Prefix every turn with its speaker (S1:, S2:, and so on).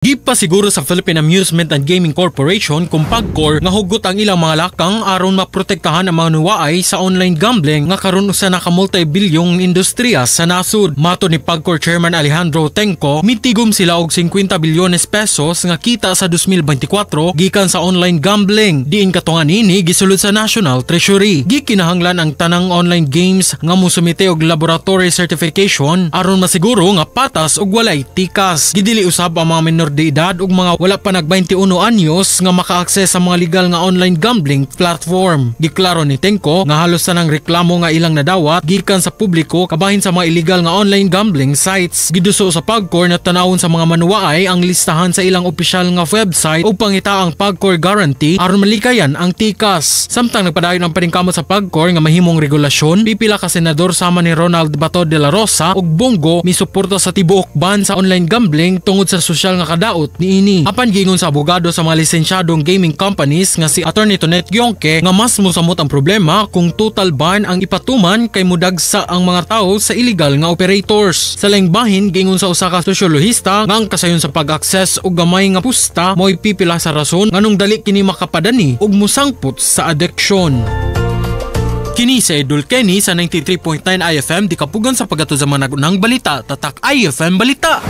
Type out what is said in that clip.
S1: Gipa siguro sa Philippine Amusement and Gaming Corporation kung PAGCOR nga hugot ang ilang mga lakang aron maprotektahan ang mga nuwaay sa online gambling nga karon usa na ka multi-bilyong industriya sa nasud. Mato ni PAGCOR Chairman Alejandro Tenco, mitigom sila og 50 bilyones pesos nga kita sa 2024 gikan sa online gambling. Diin katungan ini gisulod sa National Treasury. Gikinahanglan ang tanang online games nga mosumite og laboratory certification aron masiguro nga patas ug walay tikas. Gidili usab ang mga minor de edad ug mga wala pa nag 21 anyos nga maka-access sa mga legal nga online gambling platform. Giklaro ni Tenco nga halos na ng reklamo nga ilang nadawat gikan sa publiko kabahin sa mga illegal nga online gambling sites. Giduso sa PAGCOR na tanawon sa mga manuwaay ang listahan sa ilang opisyal nga website ug pangita ang PAGCOR guarantee aron malikayan ang tikas. Samtang nagpadayon ang paningkamot sa PAGCOR nga mahimong regulasyon, pipila ka senador sama ni Ronald Bato de la Rosa ug Bongo misuporta sa tibuok ban sa online gambling tungod sa sosyal nga daot niini. Apan gingon sa abogado sa mga lisensyadong gaming companies nga si Attorney Tonet Gionke nga mas mosamot ang problema kung total ban ang ipatuman kay mudagsa ang mga tao sa illegal nga operators. Sa laing bahin gingon sa usa ka sosyolohista nga ang kasayon sa pag-access og gamay nga pusta mo'y pipila sa rason nganong dali kini makapadani ug musangpot sa addiction. Kini si Idol Kenny sa 93.9 IFM di kapugan sa pagatuo sa mga nagunang balita. Tatak IFM Balita.